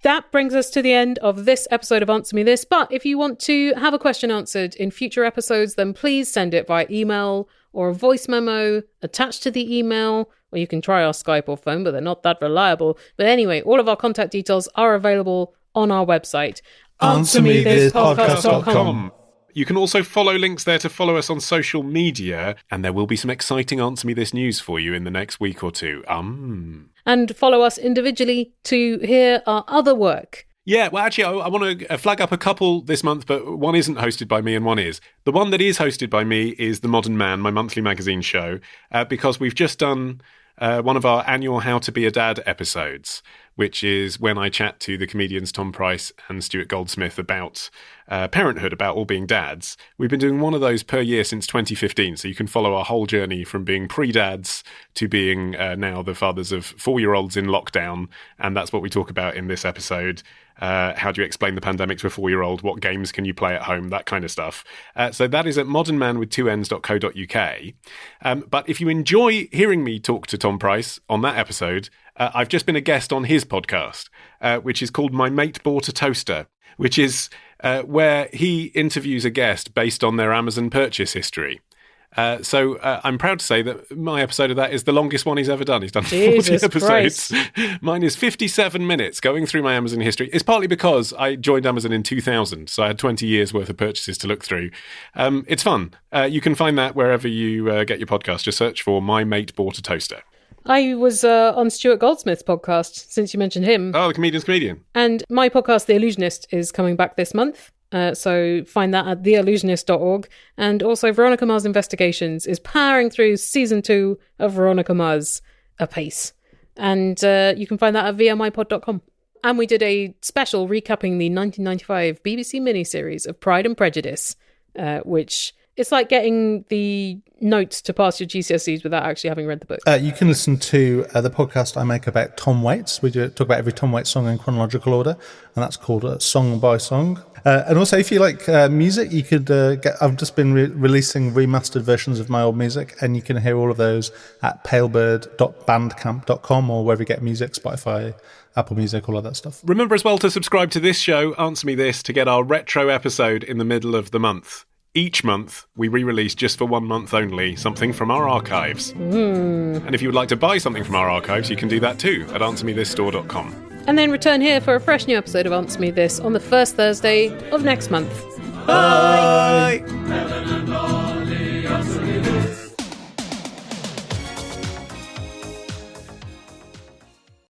That brings us to the end of this episode of Answer Me This. But if you want to have a question answered in future episodes, then please send it via email or a voice memo attached to the email. Or you can try our Skype or phone, but they're not that reliable. But anyway, all of our contact details are available on our website. AnswerMeThisPodcast.com. You can also follow links there to follow us on social media, and there will be some exciting Answer Me This news for you in the next week or two. And follow us individually to hear our other work. Yeah, well, actually, I want to flag up a couple this month, but one isn't hosted by me and one is. The one that is hosted by me is The Modern Man, my monthly magazine show, because we've just done one of our annual How to Be a Dad episodes, which is when I chat to the comedians Tom Price and Stuart Goldsmith about parenthood, about all being dads. We've been doing one of those per year since 2015, so you can follow our whole journey from being pre-dads to being now the fathers of 4-year-olds in lockdown, and that's what we talk about in this episode. How do you explain the pandemic to a 4-year-old? What games can you play at home? That kind of stuff. So that is at modernmanwith2ns.co.uk. But if you enjoy hearing me talk to Tom Price on that episode, I've just been a guest on his podcast, which is called My Mate Bought a Toaster, which is where he interviews a guest based on their Amazon purchase history. So I'm proud to say that my episode of that is the longest one he's ever done. He's done 40 episodes. Mine is 57 minutes going through my Amazon history. It's partly because I joined Amazon in 2000, so I had 20 years worth of purchases to look through. It's fun. You can find that wherever you get your podcast. Just search for My Mate Bought a Toaster. I was on Stuart Goldsmith's podcast, since you mentioned him. Oh, the Comedian's Comedian. And my podcast, The Illusionist, is coming back this month. So find that at theillusionist.org. And also Veronica Mars Investigations is powering through season 2 of Veronica Mars apace. And you can find that at vmipod.com. And we did a special recapping the 1995 BBC miniseries of Pride and Prejudice, which it's like getting the notes to pass your GCSEs without actually having read the book. You can listen to the podcast I make about Tom Waits. We talk about every Tom Waits song in chronological order, and that's called Song by Song. And also, if you like music, you could I've just been releasing remastered versions of my old music, and you can hear all of those at palebird.bandcamp.com or wherever you get music, Spotify, Apple Music, all of that stuff. Remember as well to subscribe to this show, Answer Me This, to get our retro episode in the middle of the month. Each month, we re-release just for 1 month only something from our archives. And if you would like to buy something from our archives, you can do that too at answermethisstore.com. and then return here for a fresh new episode of Answer Me This on the first Thursday of next month. Bye!